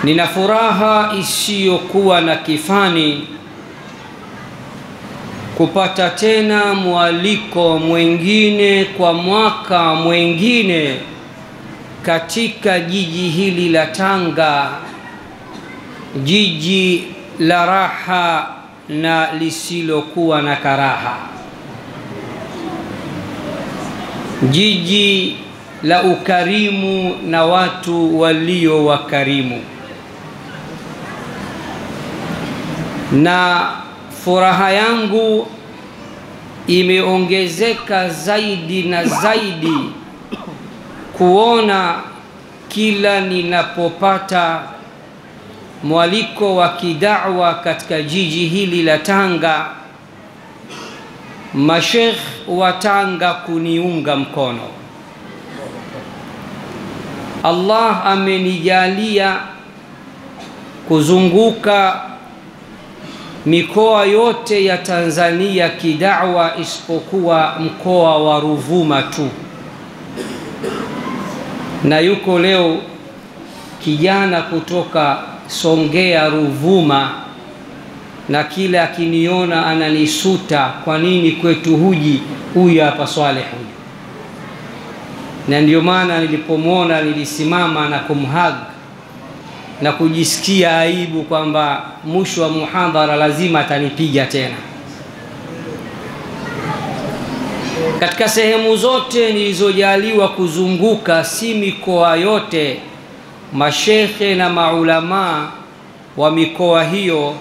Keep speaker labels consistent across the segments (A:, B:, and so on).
A: Nina furaha isiyokuwa na kifani kupata tena mwaliko mwingine kwa mwaka mwingine katika jiji hili la Tanga, jiji la raha na lisilokuwa na karaha, jiji la ukarimu na watu walio wakarimu. Na furaha yangu imeongezeka zaidi na zaidi kuona kila ninapopata mwaliko wa kidawa katika jiji hili la Tanga, mashekh wa Tanga kuniunga mkono. Allah amenijalia kuzunguka mikoa yote ya Tanzania kidawa isipokuwa mkoa wa Ruvuma tu. Na yuko leo kijana kutoka Songea Ruvuma, na kila akiniona ananisuta, kwa nini kwetu huji huyu hapa Swaleh huyu? Na ndio maana nilipomwona nilisimama na kumhag na kujisikia aibu kwamba mwisho wa muhadhara lazima atanipiga tena. Katika sehemu zote nilizojaliwa kuzunguka, si mikoa yote, mashekhe na maulama wa mikoa hiyo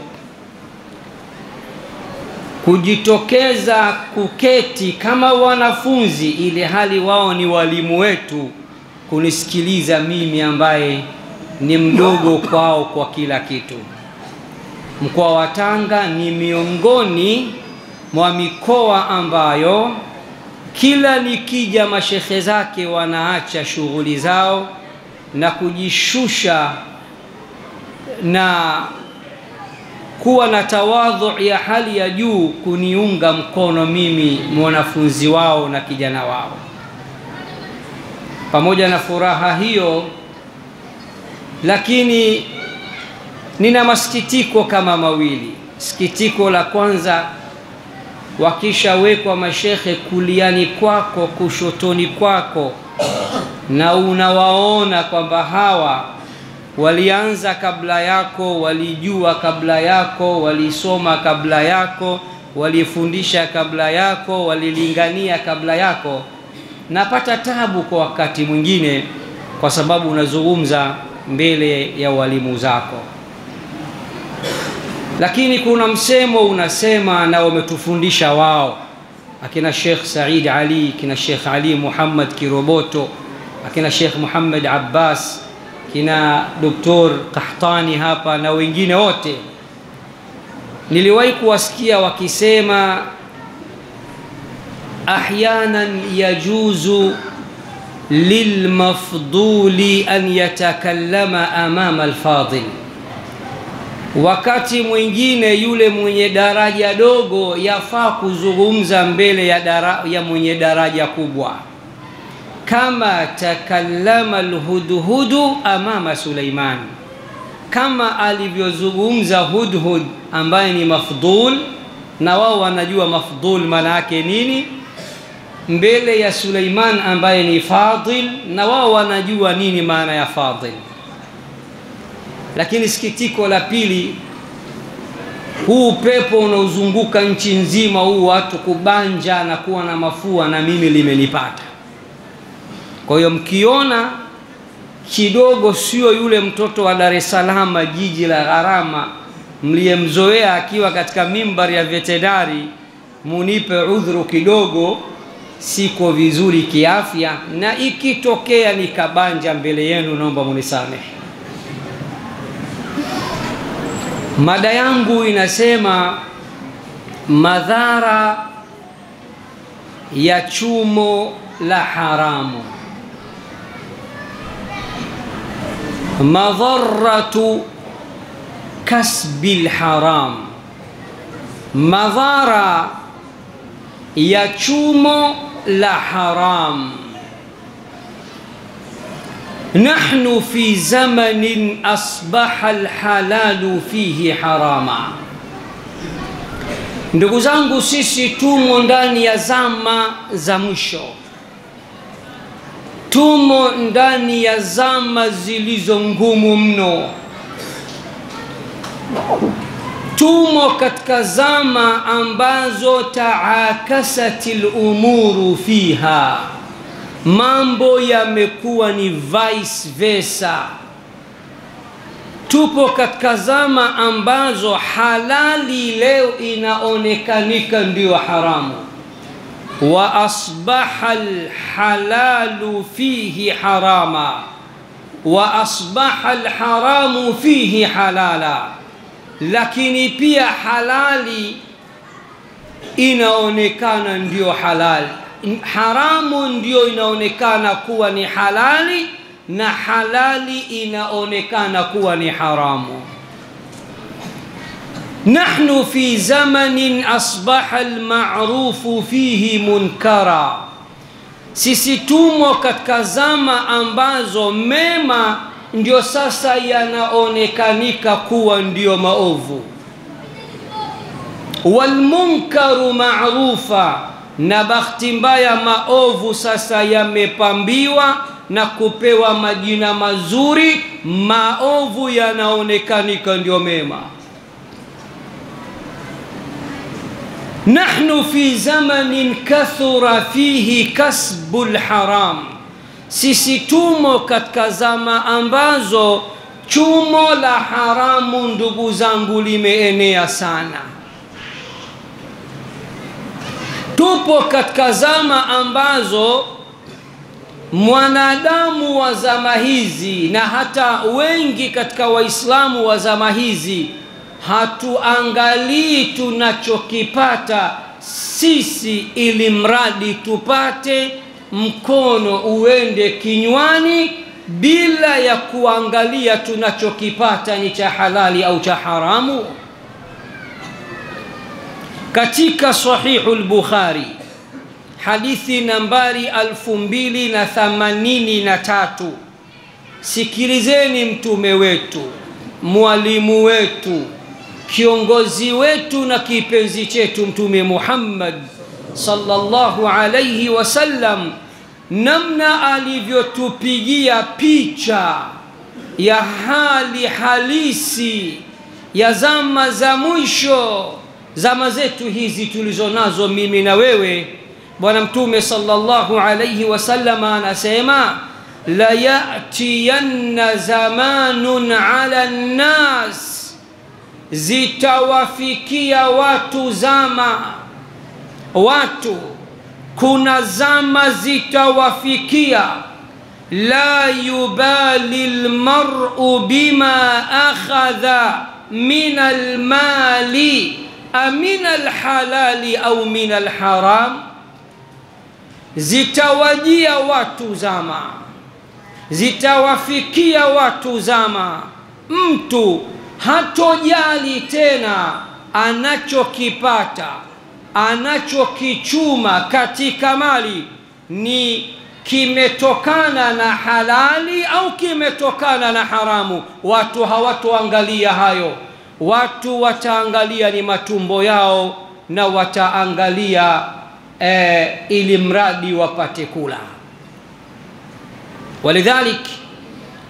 A: kujitokeza kuketi kama wanafunzi, ile hali wao ni walimu wetu, kunisikiliza mimi ambaye ni mdogo kwao kwa kila kitu. Mkoa wa Tanga ni miongoni mwa mikoa ambayo kila nikija mashekhe zake wanaacha shughuli zao na kujishusha na kuwa na tawadhu ya hali ya juu kuniunga mkono mimi, mwanafunzi wao na kijana wao. Pamoja na furaha hiyo, lakini nina masikitiko kama mawili. Sikitiko la kwanza, wakishawekwa mashekhe kuliani kwako, kushotoni kwako, na unawaona kwamba hawa walianza kabla yako, walijua kabla yako, walisoma kabla yako, walifundisha kabla yako, walilingania kabla yako, napata tabu kwa wakati mwingine, kwa sababu unazungumza mbele ya walimu zako. Lakini kuna msemo unasema, na wametufundisha wao, akina Sheikh Said Ali, kina Sheikh Ali Muhammad Kiroboto, akina Sheikh Muhammad Abbas, kina Dr. Qahtani hapa na wengine wote. Niliwahi kuwasikia wakisema, ahyanan yajuzu lilmafduli an yatakallama amama alfadil. Wakati mwingine yule mwenye daraja dogo yafaa kuzungumza mbele ya mwenye daraja kubwa, kama takallama alhudhudu amama Suleiman, kama alivyozungumza Hudhud ambaye ni mafdhul, na wao wanajua mafdhul maana yake nini, mbele ya Suleiman ambaye ni fadil, na wao wanajua nini maana ya fadil. Lakini sikitiko la pili, huu pepo unaozunguka nchi nzima, huu watu kubanja na kuwa na mafua, na mimi limenipata. Kwa hiyo mkiona kidogo sio yule mtoto wa Dar es Salaam, jiji la gharama, mliyemzoea akiwa katika mimbari ya veterinari, munipe udhuru kidogo, siko vizuri kiafya, na ikitokea nikabanja mbele yenu, naomba munisamehe. Mada yangu inasema madhara ya chumo la haramu. Madharatu kasbil haram, madhara ya chumo la haram. nahnu fi zamanin asbaha alhalalu fihi harama. Ndugu zangu, sisi tumo ndani ya zama za mwisho, tumo ndani ya zama zilizo ngumu mno, tumo katika zama ambazo taakasatil umuru fiha, mambo yamekuwa ni vice versa. Tupo katika zama ambazo halali leo inaonekanika ndio haramu, wa asbaha alhalalu fihi harama wa asbaha alharamu fihi halala. Lakini pia halali inaonekana ndio halali, haramu ndio inaonekana kuwa ni halali, na halali inaonekana kuwa ni haramu. Nahnu fi zamanin asbaha alma'rufu fihi munkara. Sisi tumo katika zama ambazo mema ndio sasa yanaonekanika kuwa ndio maovu. Walmunkaru ma'rufa, na bahati mbaya maovu sasa yamepambiwa na kupewa majina mazuri. Maovu yanaonekanika ndio mema. Nahnu fi zamanin kathura fihi kasbul haram. Sisi tumo katika zama ambazo chumo la haramu, ndugu zangu, limeenea sana. Tupo katika zama ambazo mwanadamu wa zama hizi na hata wengi katika Waislamu wa zama hizi hatuangalii tunachokipata sisi, ili mradi tupate mkono uende kinywani, bila ya kuangalia tunachokipata ni cha halali au cha haramu. Katika Sahihul Bukhari, hadithi nambari 2083, sikilizeni mtume wetu, mwalimu wetu, kiongozi wetu na kipenzi chetu, Mtume Muhammad sallallahu alayhi wasallam, namna alivyotupigia picha ya hali halisi ya zama za mwisho, zama zetu hizi tulizonazo mimi na wewe. Bwana Mtume sallallahu alayhi wasallam anasema, la ya'tiyanna zamanun ala nnas, zitawafikia watu zama, watu kuna zama zitawafikia, la yubali almar'u bima akhadha min almali amin alhalali au min alharam. Zitawajia watu zama, zitawafikia watu zama, mtu hatojali tena anachokipata, anachokichuma katika mali ni kimetokana na halali au kimetokana na haramu. Watu hawatoangalia hayo, watu wataangalia ni matumbo yao, na wataangalia ili mradi wapate kula. Walidhalik,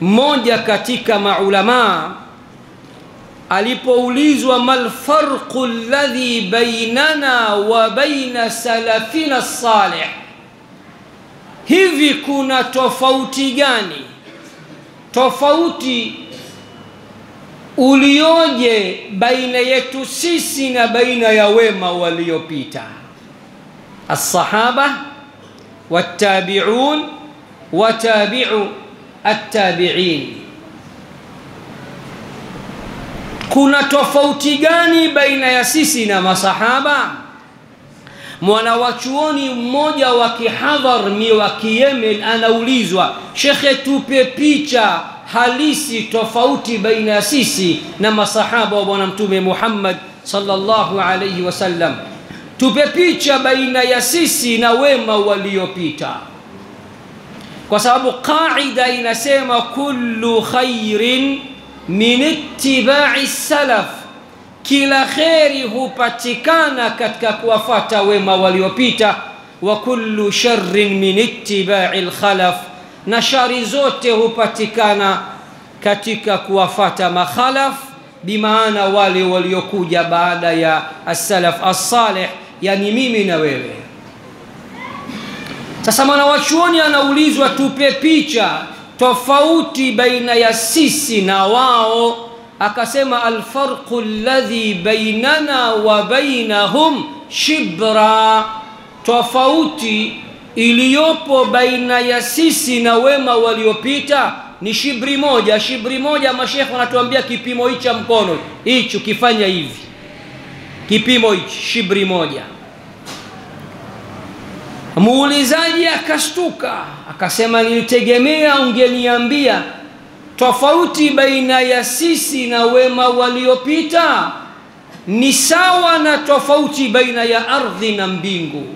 A: mmoja katika maulama alipoulizwa mal farqu alladhi bainana wa baina salafina salih, hivi kuna tofauti gani, tofauti ulioje baina yetu sisi na baina ya wema waliopita, as-sahaba wat-tabi'un wa tabi'u at-tabi'in? Kuna tofauti gani baina ya sisi na masahaba? Mwanawachuoni mmoja wa Kihadharmi wa Kiyemen anaulizwa, shekhe, tupe picha halisi tofauti baina ya sisi na masahaba wa Bwana Mtume Muhammad sallallahu alayhi wasallam, tupe picha baina ya sisi na wema waliopita. kwa sababu qaida inasema kullu khairin min ittiba'i salaf, kila khairi hupatikana katika kuwafuata wema waliopita, wa kullu sharrin min ittiba'i al-khalaf, na shari zote hupatikana katika kuwafuata makhalaf, bimaana wale waliokuja baada ya as-salaf as-salih, yani mimi na wewe. Sasa mwanachuoni anaulizwa tupe picha tofauti baina ya sisi na wao, akasema alfarqu alladhi bainana wa bainahum shibra, tofauti iliyopo baina ya sisi na wema waliopita ni shibri moja. Shibri moja, mashekhe wanatuambia kipimo hichi cha mkono hicho, kifanya hivi, kipimo hichi shibri moja. Muulizaji akastuka akasema, nilitegemea ungeniambia tofauti baina ya sisi na wema waliopita ni sawa na tofauti baina ya ardhi na mbingu,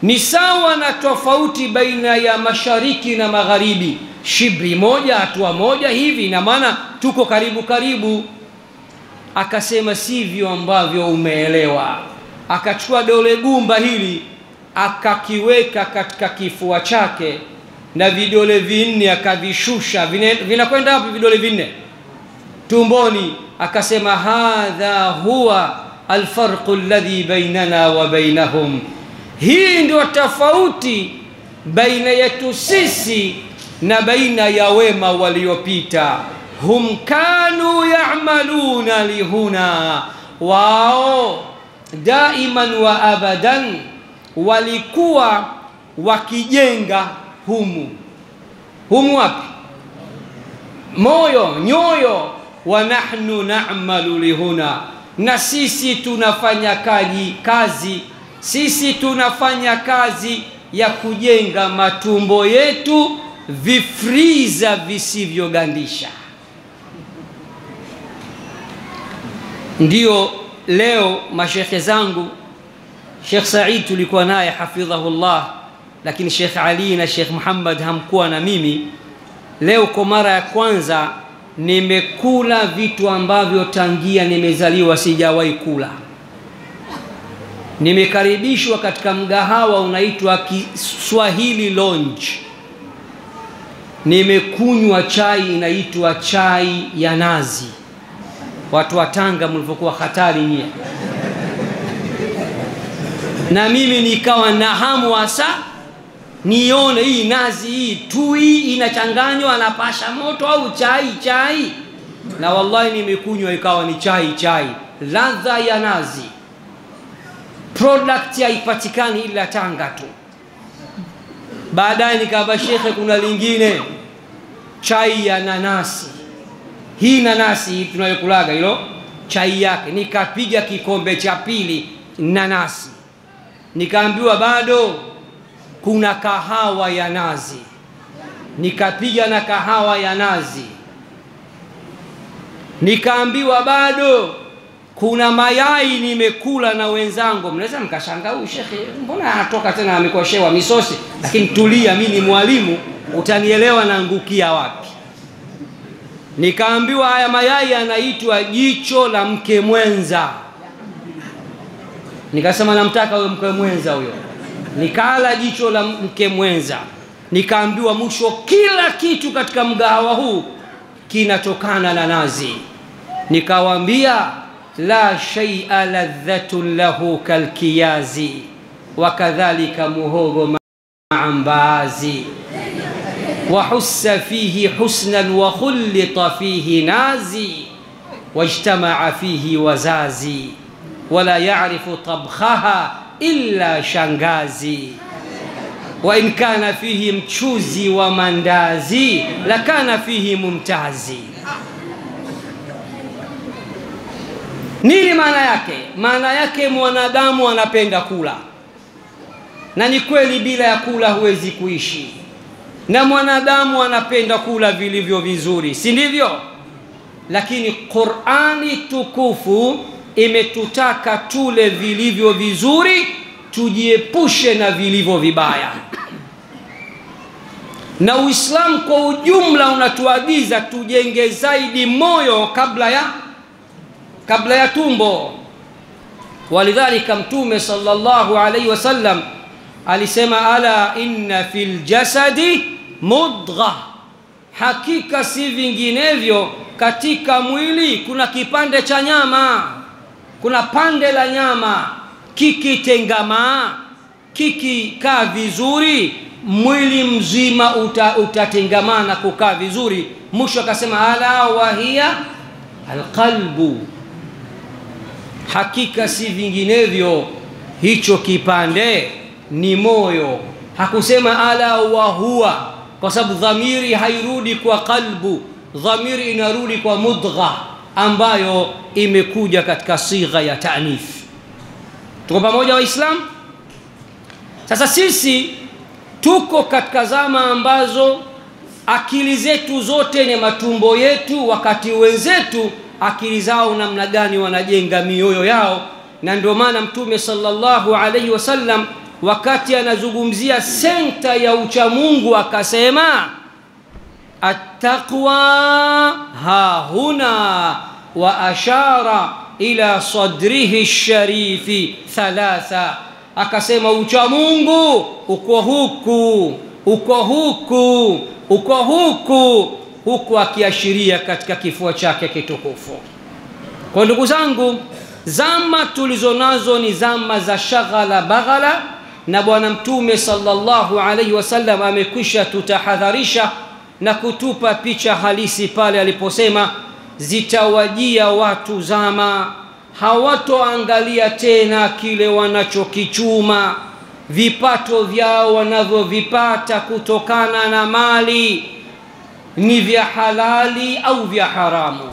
A: ni sawa na tofauti baina ya mashariki na magharibi. Shibri moja, hatua moja hivi, na maana tuko karibu karibu. Akasema sivyo ambavyo umeelewa. Akachukua dole gumba hili akakiweka katika kifua chake na vidole vinne akavishusha. Vinakwenda wapi vidole vinne? Tumboni. Akasema hadha huwa alfarqu alladhi bainana wa bainahum, hii ndio tofauti baina yetu sisi na baina ya wema waliopita. Hum kanu ya'maluna lihuna, wao daiman wa abadan walikuwa wakijenga humu. Humu wapi? Moyo, nyoyo. Wa nahnu na'malu lihuna, na sisi tunafanya kazi, sisi tunafanya kazi ya kujenga matumbo yetu, vifriza visivyogandisha. Ndio leo mashekhe zangu, Sheikh Said tulikuwa naye hafidhahullah, lakini Sheikh Ali na Sheikh Muhammad hamkuwa na mimi. Leo kwa mara ya kwanza nimekula vitu ambavyo tangia nimezaliwa sijawahi kula. Nimekaribishwa katika mgahawa unaitwa Kiswahili Lounge. Nimekunywa chai inaitwa chai ya nazi. Watu wa Tanga mlivyokuwa hatari nyie. Na mimi nikawa na hamu hasa nione hii nazi hii tui inachanganywa na pasha moto au chai. Na wallahi nimekunywa ikawa ni chai, ladha ya nazi. Product haipatikani ila Tanga tu. Baadaye nikaamba shekhe, kuna lingine chai ya nanasi. Hii nanasi tunayokulaga hilo chai yake. Nikapiga kikombe cha pili nanasi. Nikaambiwa bado kuna kahawa ya nazi. Nikapiga na kahawa ya nazi. Nikaambiwa bado kuna mayai nimekula na wenzangu. Mnaweza mkashangaa huyu shekhe mbona anatoka tena amekoshewa misosi, lakini tulia, mimi ni mwalimu, utanielewa naangukia wapi. Nikaambiwa haya mayai yanaitwa jicho la mke mwenza. Nikasema namtaka huyo mke mwenza huyo. Nikala jicho la mke mwenza. Nikaambiwa mwisho kila kitu katika mgahawa huu kinatokana na nazi. Nikawaambia la shay'a ladhatun lahu kalkiyazi wa kadhalika muhogo ma'ambazi wa hussa fihi husnan wa khulita fihi nazi wajtama'a fihi wazazi wala ya'rifu tabkhaha illa shangazi wa in kana fihi mchuzi wa mandazi lakana fihi mumtazi. Nini maana yake? Maana yake mwanadamu anapenda kula, na ni kweli bila ya kula huwezi kuishi, na mwanadamu anapenda kula vilivyo vizuri, si ndivyo? Lakini Qur'ani tukufu imetutaka tule vilivyo vizuri, tujiepushe na vilivyo vibaya. Na Uislamu kwa ujumla unatuagiza tujenge zaidi moyo kabla ya tumbo. Walidhalika Mtume sallallahu alayhi wasallam alisema, ala inna fil jasadi mudghah, hakika si vinginevyo katika mwili kuna kipande cha nyama, kuna pande la nyama, kikitengamaa, kikikaa vizuri, mwili mzima utatengamana kukaa vizuri. Mwisho akasema, ala wa hiya alqalbu, hakika si vinginevyo hicho kipande ni moyo. Hakusema ala wa huwa, kwa sababu dhamiri hairudi kwa qalbu, dhamiri inarudi kwa mudgha ambayo imekuja katika sigha ya ta'nif. Tuko pamoja Waislamu? Sasa sisi tuko katika zama ambazo akili zetu zote ni matumbo yetu, wakati wenzetu akili zao namna gani wanajenga mioyo yao. Na ndio maana Mtume sallallahu alayhi wasallam wakati anazungumzia senta ya uchamungu akasema, attaqwa hahuna, wa ashara ila sadrihi sharifi thalatha. Akasema uchamungu uko huku, uko huku, uko huku, huku akiashiria katika kifua chake kitukufu. Kwa ndugu zangu, zama tulizonazo ni zama za shaghala baghala, na Bwana Mtume sallallahu alayhi wasallam amekwisha tutahadharisha na kutupa picha halisi pale aliposema, zitawajia watu zama hawatoangalia tena kile wanachokichuma, vipato vyao wanavyovipata kutokana na mali ni vya halali au vya haramu.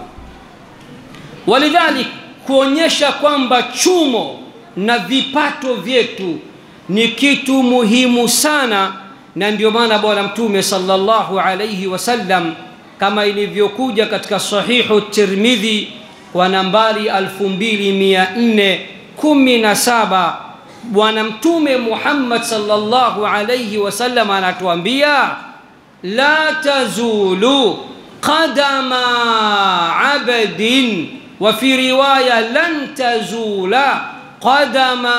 A: Walidhalik, kuonyesha kwamba chumo na vipato vyetu ni kitu muhimu sana. Na ndio maana Bwana Mtume sallallahu alayhi wasallam kama ilivyokuja katika sahihu Tirmidhi kwa nambari 2417, Bwana Mtume Muhammad sallallahu alayhi wasallam anatuambia, la tazulu qadama abdin, wa fi riwaya lan tazula qadama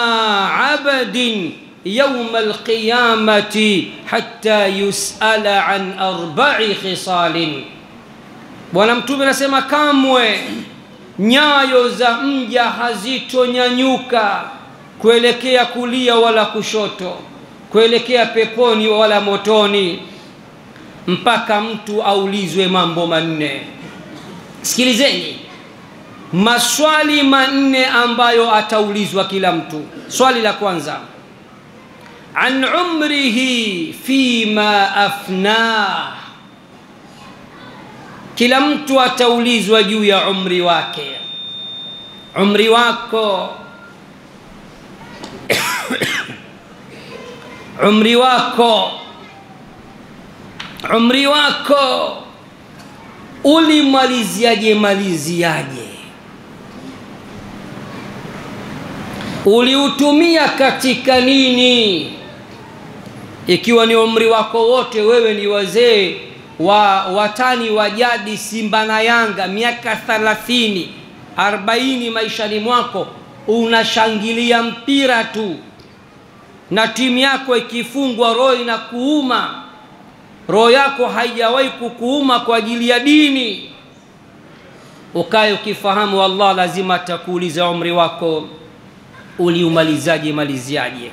A: abdin يوم القيامة حتى يسأل عن 4 خصال. Bwana Mtume anasema kamwe nyayo za mja hazitonyanyuka kuelekea kulia wala kushoto, kuelekea peponi wala motoni, mpaka mtu aulizwe mambo manne. Sikilizeni, maswali manne ambayo ataulizwa kila mtu. Swali la kwanza, an umrihi fima afnah. Kila mtu ataulizwa juu ya umri wake. Umri wako umri wako ulimaliziaje? Uliutumia katika nini? Ikiwa ni umri wako wote, wewe ni wazee wa watani wa jadi Simba na Yanga, miaka 30 40 maishani mwako unashangilia mpira tu, na timu yako ikifungwa roho inakuuma, roho yako haijawahi kukuuma kwa ajili ya dini, ukae ukifahamu Allah lazima atakuuliza umri wako uliumaliziaje.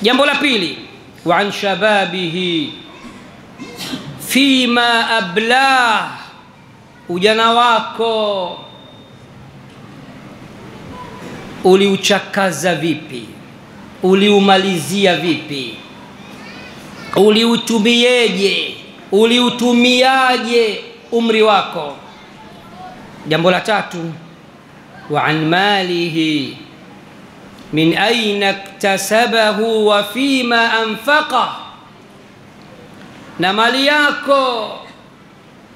A: Jambo la pili, wa an shababihi fima ablah. Ujana wako uliuchakaza vipi? Uliumalizia vipi? Uliutumiaje umri wako? Jambo la tatu, wa an malihi min aina iktasabahu wa fima anfaqa. Na mali yako,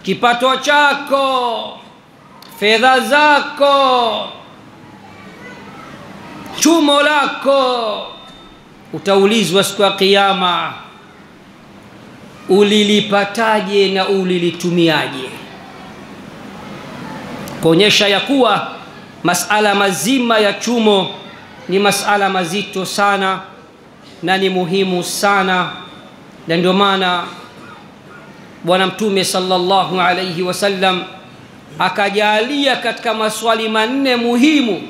A: kipato chako, fedha zako, chumo lako utaulizwa siku ya Kiyama. ulilipataje na ulilitumiaje, kuonyesha ya kuwa masala mazima ya chumo ni masala mazito sana na ni muhimu sana. Na ndio maana Bwana Mtume sallallahu alayhi wasallam akajalia katika maswali manne muhimu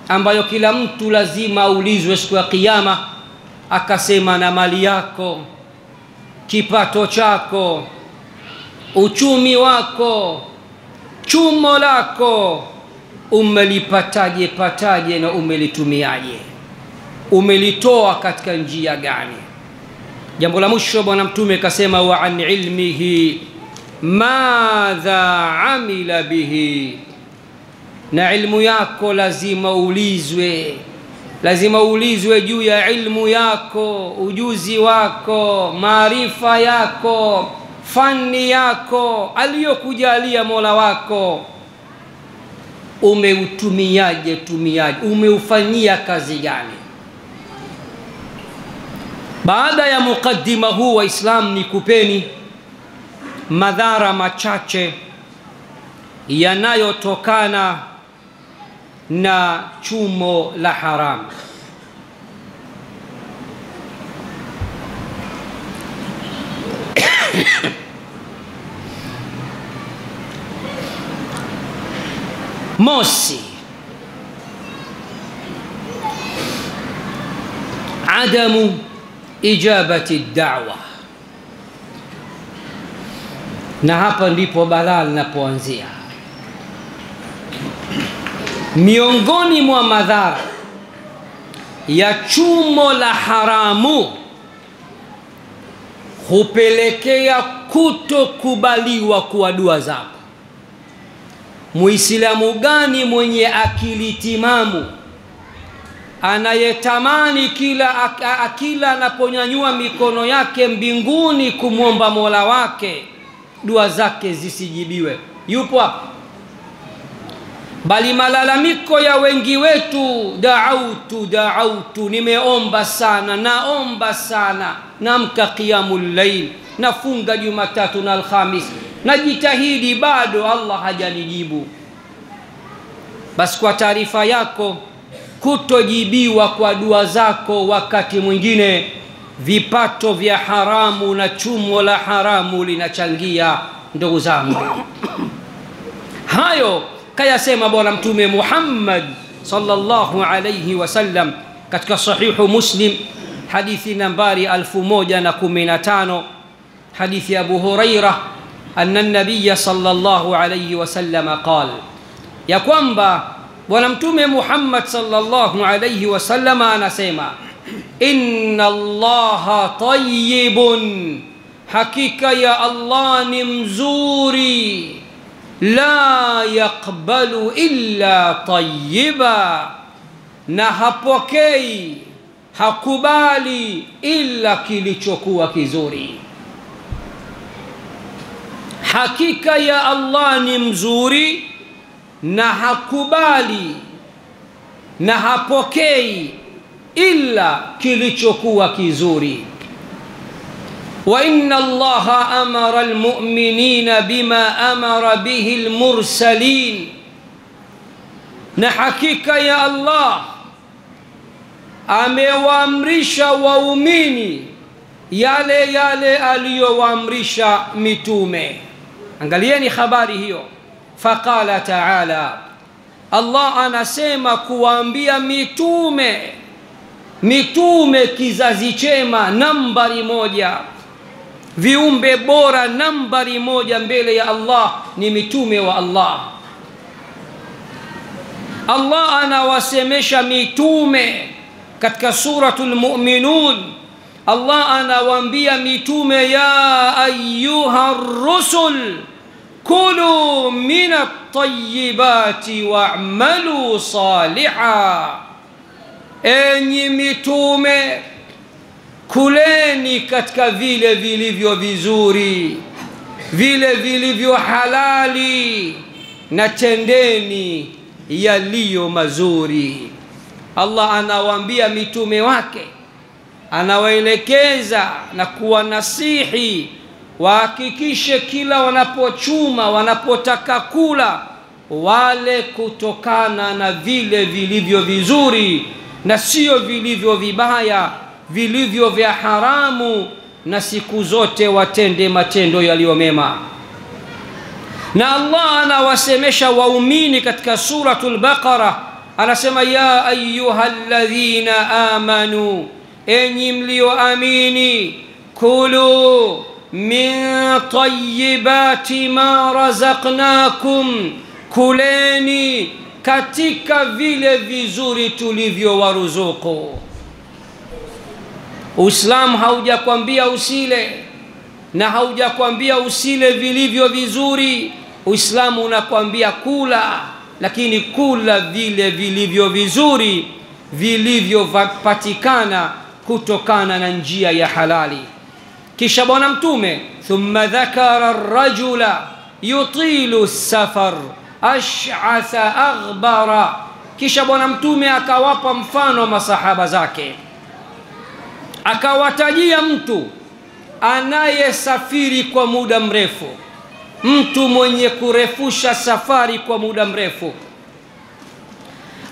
A: ambayo kila mtu lazima aulizwe siku ya kiyama, akasema na mali yako, kipato chako, uchumi wako, chumo lako umelipataje pataje na umelitumiaje, umelitoa katika njia gani? Jambo la mwisho Bwana Mtume akasema wa an ilmihi madha amila bihi, na ilmu yako lazima ulizwe juu ya ilmu yako, ujuzi wako, maarifa yako, fani yako aliyokujalia Mola wako, umeutumiaje, umeufanyia kazi gani? Baada ya mukaddima huu wa Islam, ni kupeni madhara machache yanayotokana na chumo la haramu. Mosi, adamu ijabati da'wa, na hapa ndipo balaa linapoanzia. Miongoni mwa madhara ya chumo la haramu hupelekea kutokubaliwa kwa dua zako. Muislamu gani mwenye akili timamu anayetamani kila anaponyanyua mikono yake mbinguni kumwomba Mola wake dua zake zisijibiwe? Yupo hapa? Bali malalamiko ya wengi wetu, da'autu, nimeomba sana, naomba sana, namka qiyamul layl, nafunga Jumatatu na Alhamis, najitahidi, bado Allah hajanijibu. Basi kwa taarifa yako, kutojibiwa kwa dua zako wakati mwingine vipato vya haramu na chumo la haramu linachangia, ndugu zangu. Hayo kayasema Bwana Mtume Muhammad sallallahu alayhi wasallam katika sahihu Muslim, hadithi nambari 1015, hadithi Abu Hurairah anna an-nabiy sallallahu alayhi wasallam qala, ya kwamba Bwana Mtume Muhammad sallallahu alayhi wasallam anasema, inna Allaha tayyibun, hakika ya Allah ni mzuri, la yaqbalu illa tayyiba, na hapokei, hakubali illa kilichokuwa kizuri. Hakika ya Allah ni mzuri na hakubali na hapokei illa kilichokuwa kizuri. Wa inna Allaha amara almu'minina bima amara bihi almursalin, na hakika ya Allah amewaamrisha waumini yale aliyowaamrisha mitume. Angalieni habari hiyo. Faqala ta'ala, Allah anasema kuwaambia mitume kizazi chema nambari moja, viumbe bora nambari moja mbele ya Allah ni mitume wa Allah. Allah anawasemesha mitume katika suratul Mu'minun. Allah anawaambia mitume, ya ayyuha rusul kulu minat tayyibati wa'malu saliha, enyi mitume kuleni katika vile vilivyo vizuri, vile vilivyo halali, na tendeni yaliyo mazuri. Allah anawaambia mitume wake, anawaelekeza na kuwanasihi wahakikishe kila wanapochuma, wanapotaka kula, wale kutokana na vile vilivyo vizuri na sio vilivyo vibaya, vilivyo vya haramu, na siku zote watende matendo yaliyo mema. Na Allah anawasemesha waumini katika suratul Baqara, anasema ya ayyuhalladhina amanu, enyi mlioamini, kulu min tayyibati ma razaqnakum, kuleni katika vile vizuri tulivyowaruzuku. Uislamu haujakwambia usile na haujakwambia usile vilivyo vizuri. Uislamu unakwambia kula, lakini kula vile vilivyo vizuri vilivyopatikana kutokana na njia ya halali. Kisha Bwana Mtume, thumma dhakara ar-rajula yutilu as-safar ash'atha aghbara, kisha Bwana Mtume akawapa mfano masahaba zake, akawatajia mtu anayesafiri kwa muda mrefu, mtu mwenye kurefusha safari kwa muda mrefu.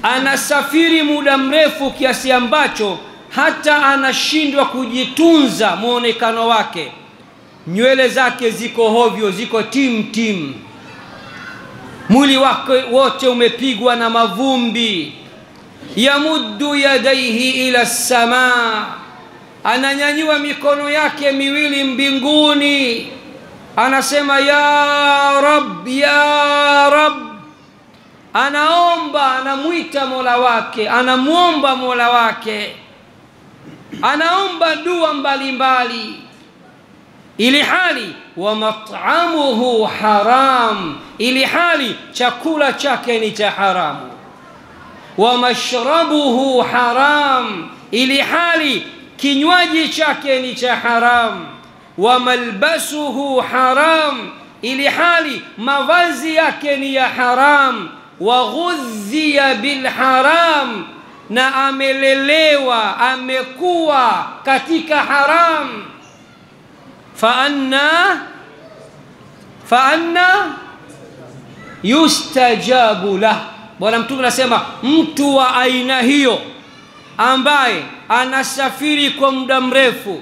A: Anasafiri muda mrefu kiasi ambacho hata anashindwa kujitunza muonekano wake. Nywele zake ziko hovyo, ziko tim, mwili wake wote umepigwa na mavumbi. Yamuddu yadaihi ila as-samaa, ananyanyua mikono yake miwili mbinguni, anasema ya Rabb, ya Rabb. Anaomba, anamuita Mola wake, anamuomba Mola wake, anaomba dua mbalimbali, ili hali wa mat'amuhu haram, ili hali chakula chake ni cha haramu, wa mashrabuhu haram, ili hali kinywaji chake ni cha haram, wa malbasuhu haram, ili hali mavazi yake ni ya haram, wa ghudhiya bil haram, na amelelewa, amekuwa katika haram. fa anna yustajabu lah. Bwana Mtume anasema mtu wa aina hiyo ambaye anasafiri kwa muda mrefu,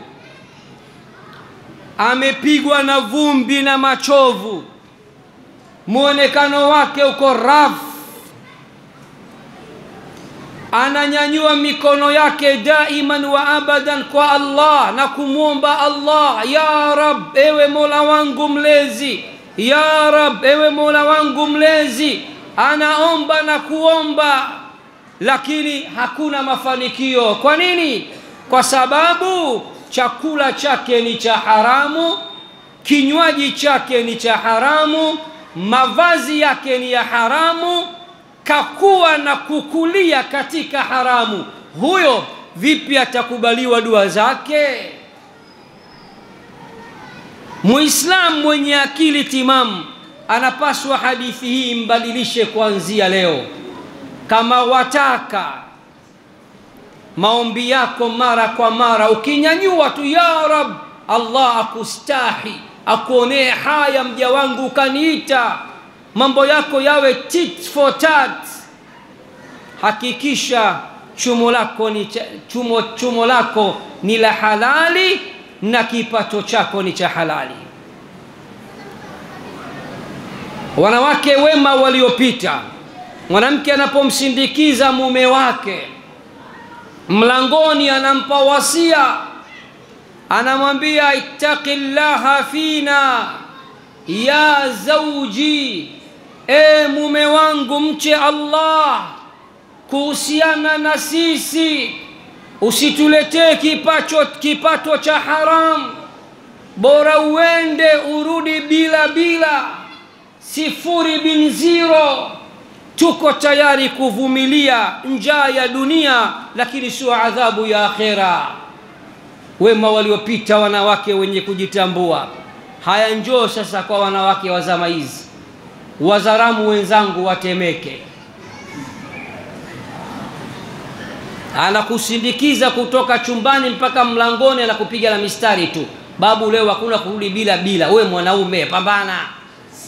A: amepigwa na vumbi na machovu, muonekano wake uko rafu, ananyanyua mikono yake daiman wa abadan kwa Allah na kumwomba Allah, ya Rabb, ewe Mola wangu mlezi, ya Rabb, ewe Mola wangu mlezi. Anaomba na kuomba, lakini hakuna mafanikio. Kwa nini? Kwa sababu chakula chake ni cha haramu, kinywaji chake ni cha haramu, mavazi yake ni ya haramu, kakuwa na kukulia katika haramu. Huyo vipi atakubaliwa dua zake? Muislamu mwenye akili timamu anapaswa hadithi hii mbadilishe kuanzia leo. Kama wataka maombi yako mara kwa mara, ukinyanyua tu ya Rabb, Allah akustahi, akuonee haya mja wangu ukaniita, mambo yako yawe tit for tat, hakikisha chumo lako ni la halali na kipato chako ni cha halali. Wanawake wema waliopita, mwanamke anapomsindikiza mume wake mlangoni, anampa wasia, anamwambia ittaqillaha fina ya zawji, e mume wangu mche Allah kuhusiana na sisi, usituletee kipato cha haram, bora uende urudi bila sifuri bin zero. Tuko tayari kuvumilia njaa ya dunia, lakini sio adhabu ya akhera. Wema waliopita, wanawake wenye kujitambua. Haya, njoo sasa kwa wanawake wa zama hizi, Wazaramu wenzangu watemeke, anakusindikiza kutoka chumbani mpaka mlangoni, anakupiga na mistari tu, Babu, leo hakuna kurudi bila. Wewe mwanaume, pambana,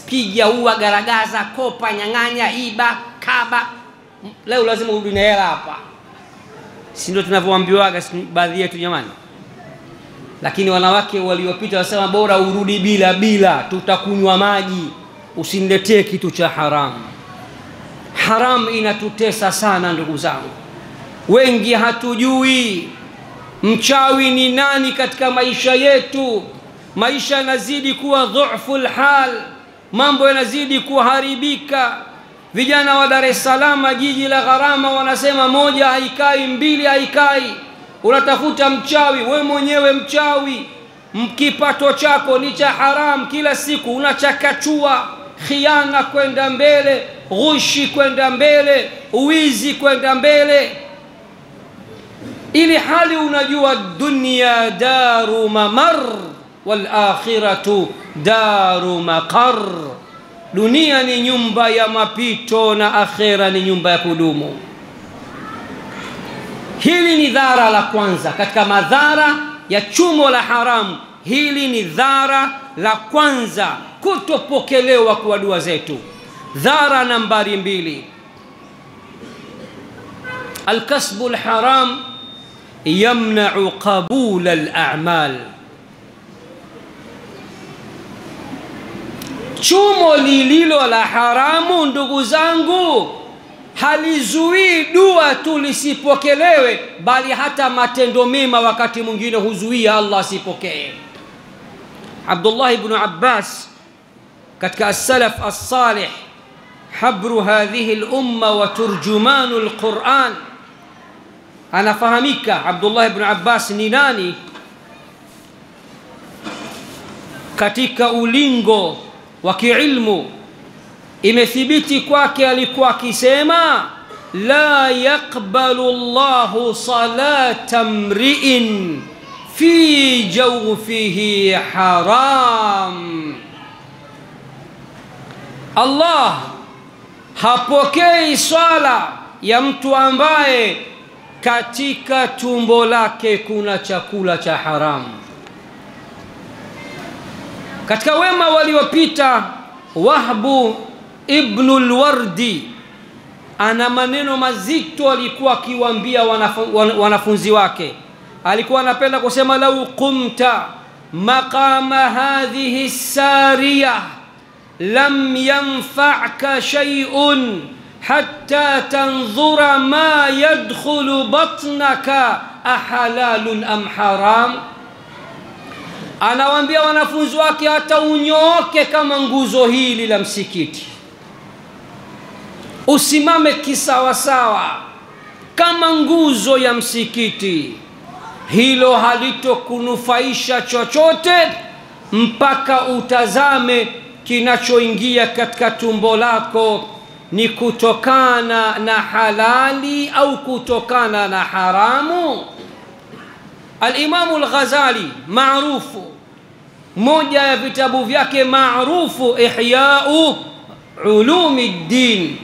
A: piga, ua, garagaza, kopa, nyang'anya, iba, kaba, leo lazima urudi na hela hapa. Si ndio tunavyoambiwaga baadhi yetu jamani? Lakini wanawake waliopita wasema bora urudi bila, tutakunywa maji, usiniletee kitu cha haramu. Haram inatutesa sana ndugu zangu. Wengi hatujui mchawi ni nani katika maisha yetu. Maisha yanazidi kuwa dhuful hal, mambo yanazidi kuharibika. Vijana wa Dar es Salaam, jiji la gharama, wanasema moja haikai, mbili haikai. Unatafuta mchawi, we mwenyewe mchawi. Kipato chako ni cha haram, kila siku unachakachua, khiana kwenda mbele, ghushi kwenda mbele, uwizi kwenda mbele. Ili hali unajua dunia daru mamar wal akhiratu daru maqar. Dunia ni nyumba ya mapito na akhira ni nyumba ya kudumu. Hili ni dhara la kwanza katika madhara ya chumo la haramu. Hili ni dhara la kwanza, kutopokelewa kwa dua zetu. Dhara nambari 2, alkasbu alharam yamna'u qabul al'amal. Chumo lililo la haramu ndugu zangu halizuii dua tu lisipokelewe, bali hata matendo mema wakati mwingine huzuia Allah asipokee. Abdullah ibn Abbas katika as-salaf as-salih, habru hadhihi al-umma wa turjumanu al-Quran, anafahamika Abdullah ibn Abbas ni nani katika ulingo wa kiilmu. Imethibiti kwake alikuwa akisema la yaqbalu Allahu salata mri'in fi jawfihi haram. Allah hapokei swala ya mtu ambaye katika tumbo lake kuna chakula cha haramu. Katika wema waliopita, Wahbu ibn al-Wardi ana maneno mazito alikuwa akiwaambia wanafunzi wake. Alikuwa anapenda kusema lau qumta maqama hadhihi as-sariyah lam yanfa'ka shay'un hatta tanzura ma yadkhulu batnaka ahalalun am haram. Anawaambia wanafunzi wake, hata unyooke kama nguzo hili la msikiti, usimame kisawasawa kama nguzo ya msikiti, hilo halitokunufaisha chochote mpaka utazame kinachoingia katika tumbo lako ni kutokana na halali au kutokana na haramu. Al-Imam al-Ghazali maarufu, moja ya vitabu vyake maarufu Ihya'u Ulumiddin,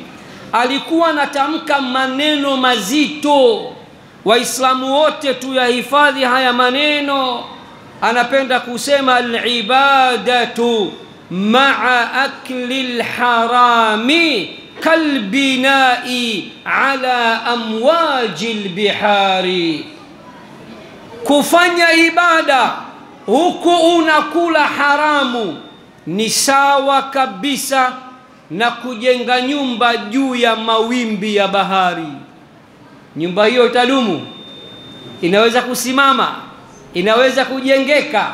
A: alikuwa anatamka maneno mazito. Waislamu wote tuyahifadhi haya maneno. Anapenda kusema al-ibadatu ma'a akli al-harami kalbinai ala amwaji al-bihari. Kufanya ibada huku unakula haramu ni sawa kabisa na kujenga nyumba juu ya mawimbi ya bahari. Nyumba hiyo itadumu? Inaweza kusimama? Inaweza kujengeka?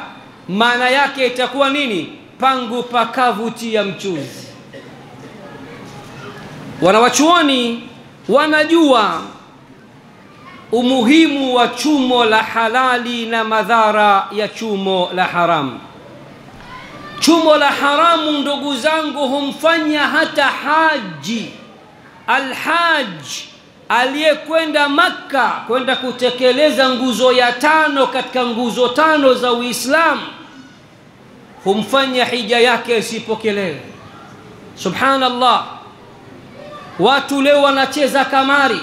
A: Maana yake itakuwa nini? Pangu pakavu tia mchuzi. Wanawachuoni wanajua umuhimu wa chumo la halali na madhara ya chumo la haramu. Chumo la haramu ndugu zangu humfanya hata haji, alhaji aliyekwenda Makka kwenda kutekeleza nguzo ya 5 katika nguzo 5 za Uislamu, humfanya hija yake isipokelewe. Subhanallah, watu leo wanacheza kamari,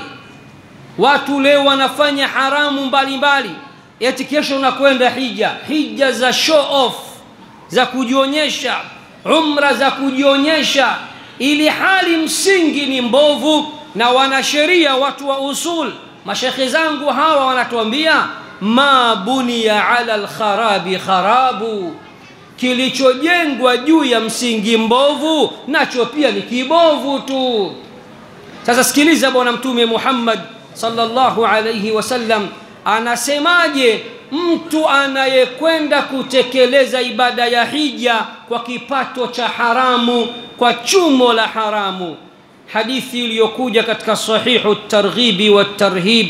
A: watu leo wanafanya haramu mbalimbali. eti kesho unakwenda hija za show off, za kujionyesha, umra za kujionyesha, ili hali msingi ni mbovu. Na wanasheria watu wa usul, mashekhe zangu hawa wanatuambia ma buniya ala alkharabi kharabu, kilichojengwa juu ya msingi mbovu nacho pia ni kibovu tu. Sasa sikiliza bwana Mtume Muhammad sallallahu alayhi wasallam anasemaje mtu anayekwenda kutekeleza ibada ya hija kwa kipato cha haramu, kwa chumo la haramu. Hadithi iliyokuja katika sahihu at-targhib wa at-tarhib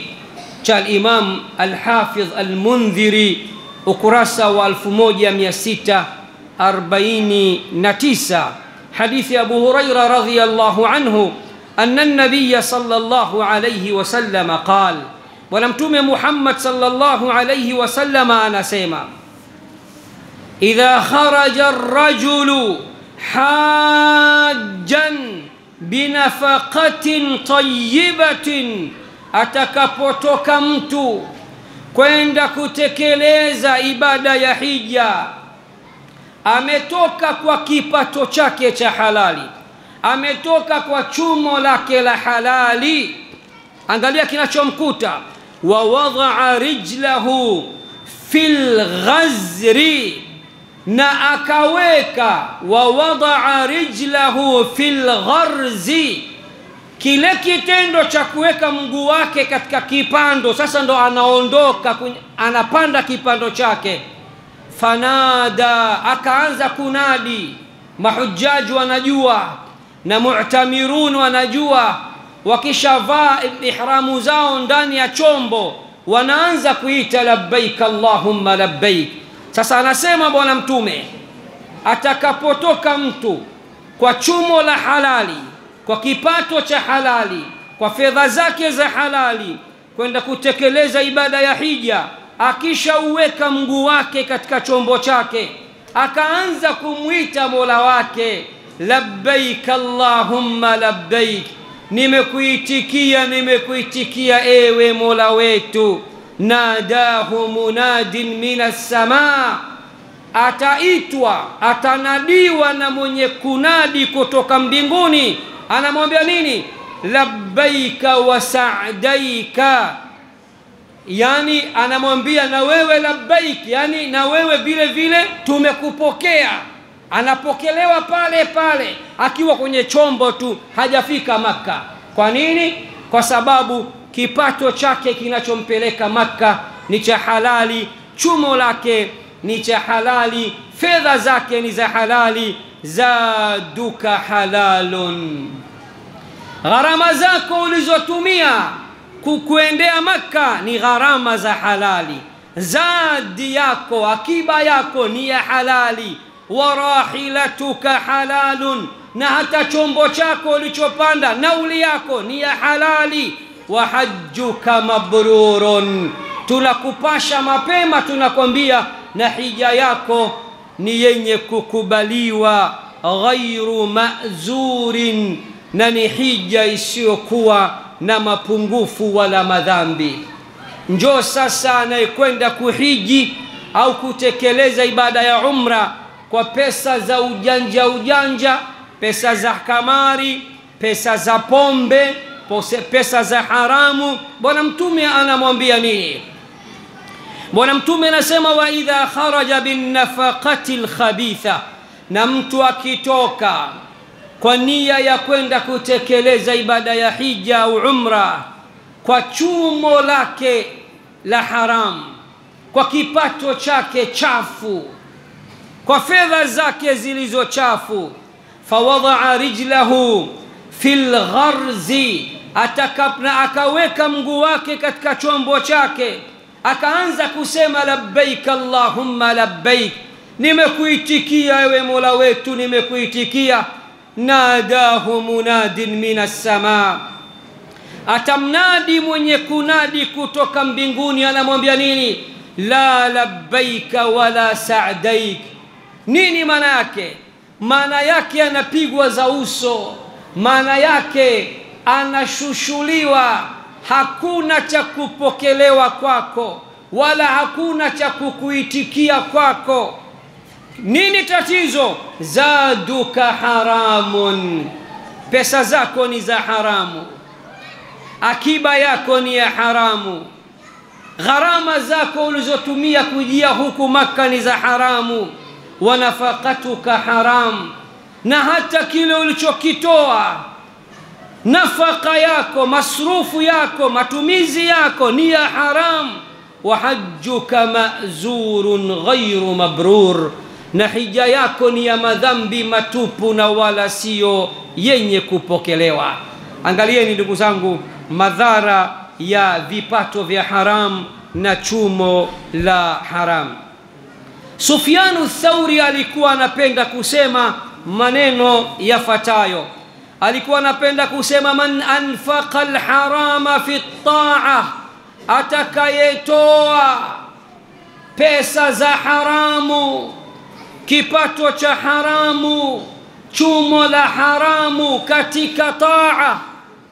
A: cha al-Imam al-Hafidh al-Mundhiri, ukurasa wa 1649, hadithi Abu Huraira radhiyallahu anhu anna an-nabiy sallallahu alayhi wasallam qala, bwana Mtume Muhammad sallallahu alayhi wasallam anasema idha kharaja ar-rajulu hajjan binafaqatin tayyibatin, atakapotoka mtu kwenda kutekeleza ibada ya hija, ametoka kwa kipato chake cha halali, ametoka kwa chumo lake la halali. Angalia kinachomkuta, wa wada'a rijlahu fil ghazri, na akaweka wa wada'a rijlahu fil gharzi, kile kitendo cha kuweka mguu wake katika kipando. Sasa ndo anaondoka, anapanda kipando chake. Fanada, akaanza kunadi. Mahujaji wanajua na mu'tamirun wanajua, wakishavaa ihramu zao ndani ya chombo wanaanza kuita labbaik allahumma labbaik. Sasa anasema bwana Mtume, atakapotoka mtu kwa chumo la halali, kwa kipato cha halali, kwa fedha zake za halali, kwenda kutekeleza ibada ya hija, akishauweka mguu wake katika chombo chake, akaanza kumwita Mola wake, labbaik allahumma labbaik, nimekuitikia ewe Mola wetu. Nadahu munadin minas samaa, ataitwa, atanadiwa na mwenye kunadi kutoka mbinguni. Anamwambia nini? Labbaika wa sa'daika, yani anamwambia na wewe labbaik, yani na wewe vile vile tumekupokea. Anapokelewa pale pale akiwa kwenye chombo tu, hajafika Makka. Kwa nini? Kwa sababu kipato chake kinachompeleka Makka ni cha halali, chumo lake ni cha halali, fedha zake ni za halali. Zaduka halalun, gharama zako ulizotumia kukuendea Makka ni gharama za halali. Zadi yako, akiba yako ni ya halali. Warahilatuka halalun, na hata chombo chako ulichopanda nauli yako ni ya halali. Wa hajjuka mabrurun, tunakupasha mapema, tunakwambia na hija yako ni yenye kukubaliwa. Ghairu ma'zurin, na ni hija isiyokuwa na mapungufu wala madhambi. Njoo sasa anayekwenda kuhiji au kutekeleza ibada ya umra kwa pesa za ujanja, pesa za kamari, pesa za pombe, pesa za haramu. Bwana Mtume anamwambia nini? Bwana Mtume anasema wa idha kharaja bin nafaqati alkhabitha, na mtu akitoka kwa nia ya kwenda kutekeleza ibada ya hija au umra kwa chumo lake la haramu, kwa kipato chake chafu, kwa fedha zake zilizo chafu, fawada'a rijlahu fil gharzi, atakapna akaweka mguu wake katika chombo chake, akaanza kusema labbaik allahumma labbaik, nimekuitikia ewe Mola wetu, nimekuitikia. Nadahu munadin minas samaa, atamnadi mwenye kunadi kutoka mbinguni. Anamwambia nini? La labbaika wala sa'daik. Nini maana yake? Maana yake anapigwa za uso, maana yake anashushuliwa, hakuna cha kupokelewa kwako, wala hakuna cha kukuitikia kwako. Nini tatizo? Zaduka haramun, pesa zako ni za haramu, akiba yako ni ya haramu, gharama zako ulizotumia kujia huku Makka ni za haramu, wa nafaqatuka haram, na hata kile ulichokitoa nafaka yako, masrufu yako, matumizi yako ni ya haram. Wa hajjuka ma'zurun ghairu mabrur, na hija yako ni ya madhambi matupu na wala sio yenye kupokelewa. Angalieni ndugu zangu madhara ya vipato vya haram na chumo la haram. Sufyanu Thauri alikuwa anapenda kusema maneno yafuatayo. Alikuwa anapenda kusema, man anfaqa alharama fi at-ta'a, atakayetoa pesa za haramu, kipato cha haramu, chumo la haramu katika taa,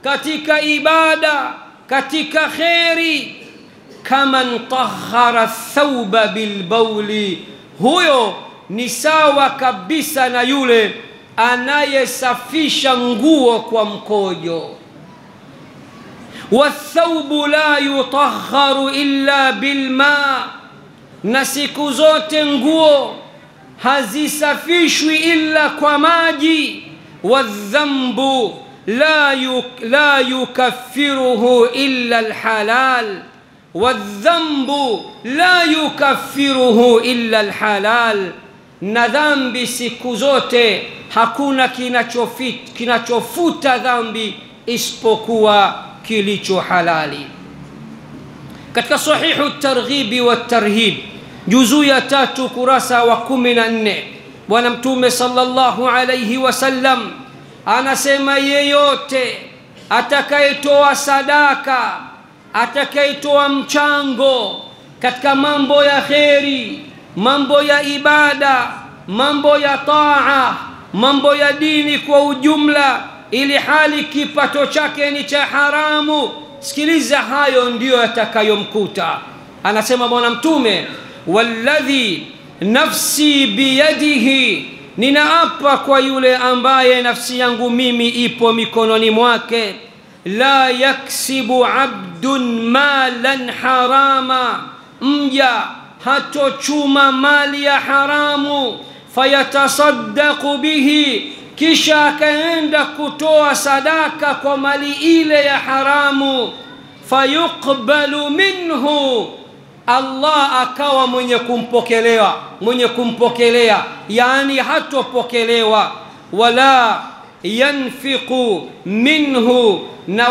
A: katika ibada, katika khairi, kaman tahhara thawba bilbawli, huyo ni sawa kabisa na yule anayesafisha nguo kwa mkojo. Wathawbu la yutahharu illa bilma, na siku zote nguo hazisafishwi illa kwa maji. Wadhambu la yukaffiruhu illa alhalal, wadhambu la yukaffiruhu illa alhalal, na dhambi siku zote hakuna kinachofuta dhambi isipokuwa kilicho halali. Katika sahihu at-targhib wa at-tarhib juzu ya 3 kurasa wa 14, bwana mtume sallallahu alayhi wasallam anasema, yeyote atakayetoa sadaka, atakayetoa mchango katika mambo ya kheri, mambo ya ibada, mambo ya taa, mambo ya dini kwa ujumla, ili hali kipato chake ni cha haramu, sikiliza, hayo ndiyo yatakayomkuta. Anasema bwana mtume, walladhi nafsi biyadihi, ninaapa kwa yule ambaye nafsi yangu mimi ipo mikononi mwake, la yaksibu abdun malan harama, mja hatochuma mali ya haramu, fayatasaddaqu bihi, kisha akaenda kutoa sadaka kwa mali ile ya haramu, fayuqbalu minhu, Allah akawa mwenye kumpokelea, yani hatopokelewa. Wala yanfiqu minhu, na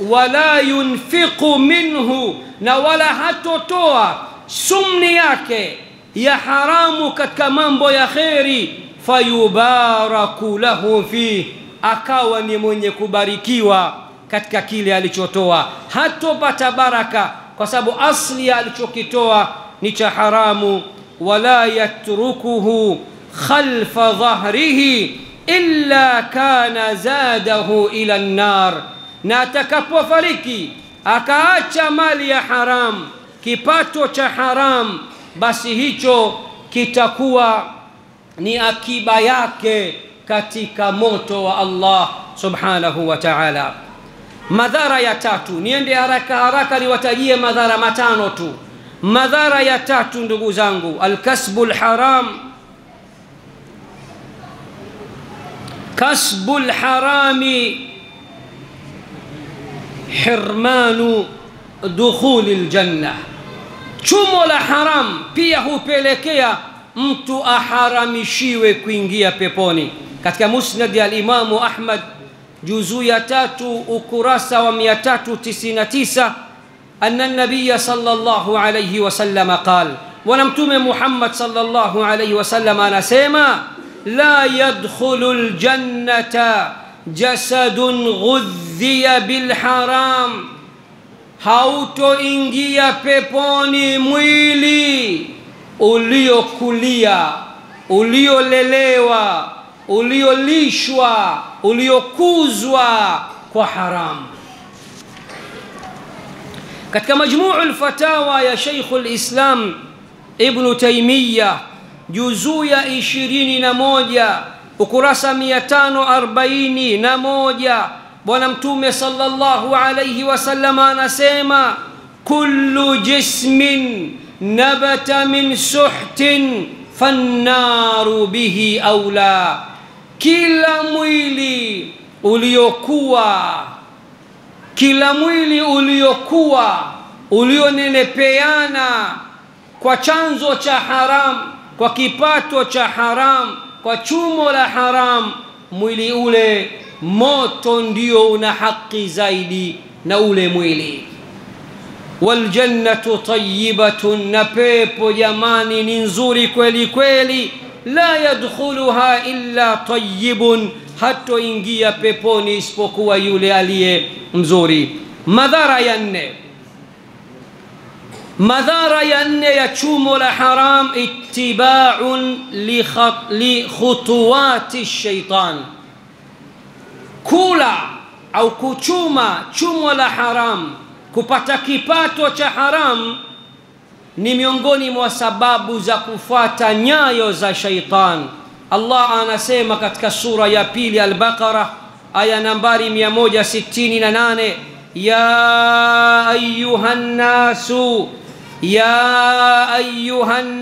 A: wala yunfiqu minhu, na wala hatotoa sumni yake ya haramu katika mambo ya kheri, fayubaraku lahu fi, akawa ni mwenye kubarikiwa katika kile alichotoa, hatopata baraka kwa sababu asli alichokitoa ni cha haramu. Wala yatrukuhu khalfa dhahrihi illa kana zadahu ila an-nar, na atakapofariki akaacha mali ya haram, kipato cha haram, basi hicho kitakuwa ni akiba yake katika moto wa Allah subhanahu wa ta'ala. Madhara ya 3, niende haraka niwatajie madhara 5 tu. Madhara ya 3 ndugu zangu, alkasbul haram. Kasbul harami hirmanu dukhulil janna, chumo la haram pia hupelekea mtu aharamishiwe kuingia peponi. Katika musnad ya al-Imamu Ahmad juzu ya 3 ukurasa wa 399, anna an-nabiy sallallahu alayhi wasallam qala, wa mtume Muhammad sallallahu alayhi wasallam anasema, la yadkhulul jannata jasadun ghudhiya bil haram, hautoingia peponi mwili uliokulia, uliolelewa, uliolishwa, uliokuzwa kwa haramu. katika majmuu al-fatawa ya Sheikh al-Islam Ibn Taymiyyah juzuu ya 21 ukurasa 541 bwana mtume sallallahu alayhi wasallam anasema kullu jismin nabata min suhtin fannaru bihi aula, kila mwili uliokuwa ulionenepeana kwa chanzo cha haram, kwa kipato cha haram, kwa chumo la haram, mwili ule moto ndio una haki zaidi na ule mwili. Waljannatu tayyibatun, na pepo jamani ni nzuri kweli kweli, la yadkhuluha illa tayyibun, hatoingia peponi isipokuwa yule aliye mzuri. Madhara ya nne ya chumo la haram, ittiba'un li khutuwati shaitan. Kula au kuchuma chumo la haram, kupata kipato cha haram, ni miongoni mwa sababu za kufuata nyayo za shaitan. Allah anasema katika sura ya pili Al-Baqara aya nambari 168, ya ayuhan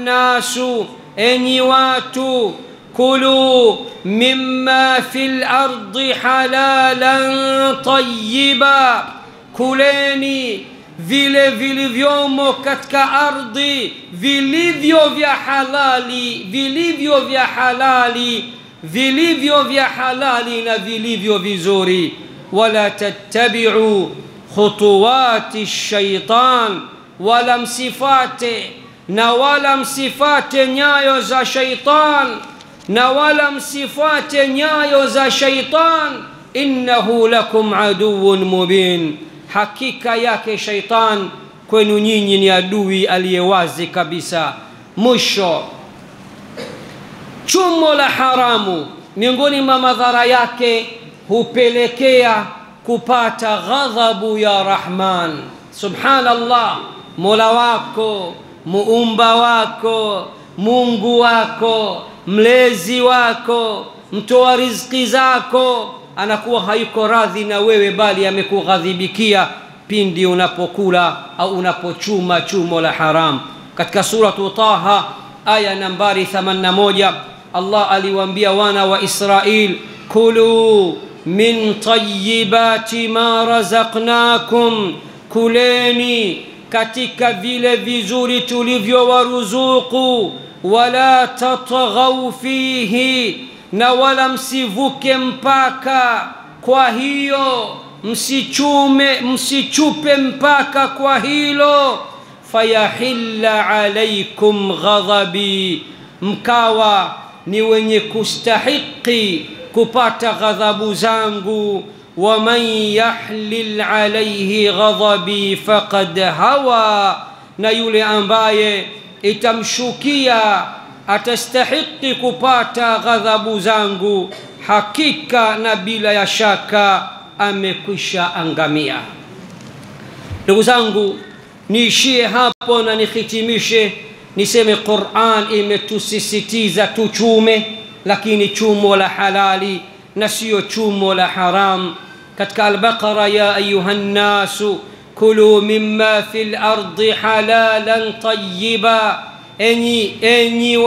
A: nasu, enyi watu, kulu mimma fil ardi halalan tayyiba, kuleni vile vilivyomo katika ardhi vilivyo vya halali na vilivyo vizuri. Wala tattabi'u khutuwati shaitan, wala msifate nyayo za shaitan, innahu lakum aduwwun mubin, hakika yake shaitan kwenu nyinyi ni adui aliyewazi kabisa. Mwisho, chumo la haramu miongoni mwa madhara yake hupelekea kupata ghadhabu ya Rahman. Subhanallah, Mola wako, muumba wako, Mungu wako, mlezi wako, mtoa riziki zako, anakuwa hayuko radhi na wewe, bali amekughadhibikia pindi unapokula au unapochuma chumo la haram. Katika suratu Taha aya nambari 81 Allah aliwaambia wana wa Israil, kulu min tayyibati ma razaqnakum, kuleni katika vile vizuri tulivyowaruzuku, wala tatghaw fihi, na wala msivuke mpaka kwa hiyo, msichupe mpaka kwa hilo, fayahilla alaykum ghadhabi, mkawa ni wenye kustahiki kupata ghadhabu zangu. Waman yahlil alayhi ghadhabi faqad hawa, na yule ambaye itamshukia atastahiki kupata ghadhabu zangu, hakika na bila ya shaka amekwisha angamia. Ndugu zangu, niishie hapo na nihitimishe niseme Qur'an imetusisitiza tuchume, lakini chumo la halali na sio chumo la haram. Katika Al-Baqara, ya ayuhan nasu kulu mimma fil ardi halalan tayyiba, enyi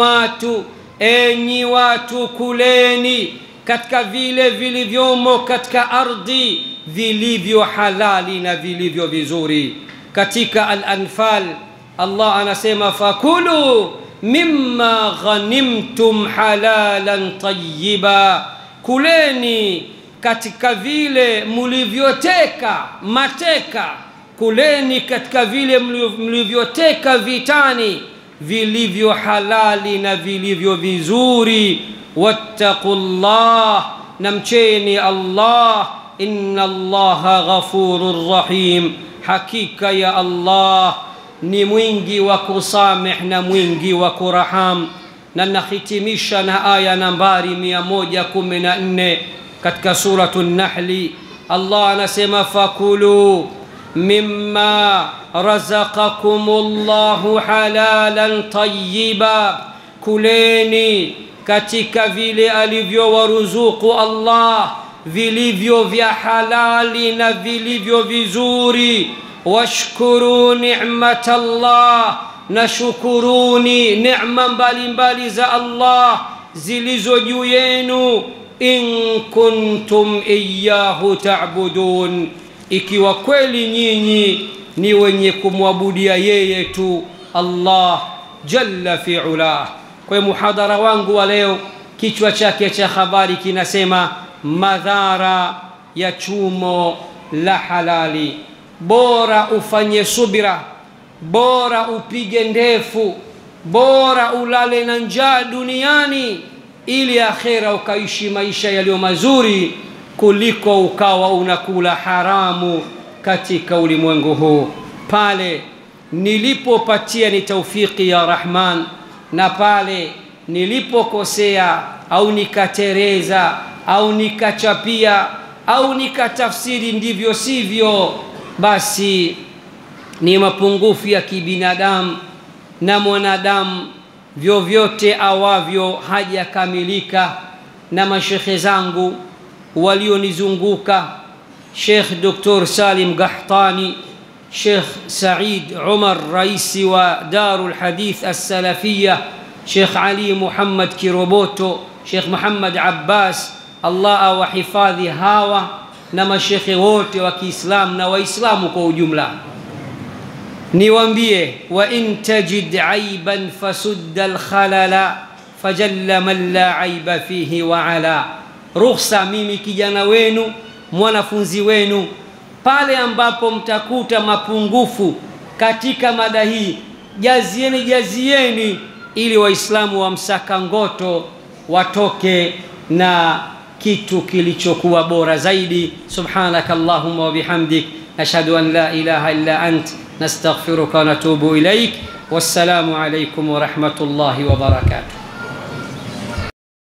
A: watu kuleni katika vile vilivyomo katika ardhi vilivyo halali na vilivyo vizuri. Katika Al-Anfal Allah anasema fakulu mimma ghanimtum halalan tayyiba, kuleni katika vile mlivyoteka mateka, kuleni katika vile mlivyoteka vitani vilivyo halali na vilivyo vizuri. Wattaqullah, namcheni Allah, inna Allaha ghafurur rahim, hakika ya Allah ni mwingi wa kusameh na mwingi wa kuraham. Na nahitimisha na aya nambari 114 katika suratu An-Nahl. Allah anasema fakulu mimma razaqakumullahu halalan tayyiba, kuleni katika vile alivyowaruzuku Allah vilivyo vya halali na vilivyo vizuri. Washkuru ni'matallah, na shukuruni neema mbalimbali za Allah zilizo juu yenu. In kuntum iyyahu ta'budun, ikiwa kweli nyinyi ni wenye kumwabudia yeye tu Allah jalla fi ulah. Kwa muhadhara wangu wa leo kichwa chake cha habari kinasema madhara ya chumo la halali. Bora ufanye subira, bora upige ndefu, bora ulale na njaa duniani ili akhera ukaishi maisha yaliyo mazuri, kuliko ukawa unakula haramu katika ulimwengu huu. Pale nilipopatia ni taufiki ya Rahman, na pale nilipokosea au nikatereza au nikachapia au nikatafsiri ndivyo sivyo, basi ni mapungufu ya kibinadamu, na mwanadamu vyovyote awavyo hajakamilika. Na mashekhe zangu walionizunguka, Sheikh Dr. Salim Gahtani, Sheikh Said Umar raisi wa Darul Hadith As-Salafiyya, Sheikh Ali Muhammad Kiroboto, Sheikh Muhammad Abbas, Allah awahifadhi hawa na mashekhe wote wa Kiislamu na Waislamu kwa ujumla. Niwaambie, wa in tajid aiban fasudda al-khalala fajalla man la aiba fihi wa ala. Ruhusa mimi kijana wenu, mwanafunzi wenu, pale ambapo mtakuta mapungufu katika mada hii, jazieni ili Waislamu wa Msakangoto watoke na kitu kilichokuwa bora zaidi. Subhanakallahumma wa bihamdik, nashhadu an la ilaha illa ant, nastaghfiruka wa natubu ilaik. Wassalamu alaykum wa rahmatullahi wa barakatuh.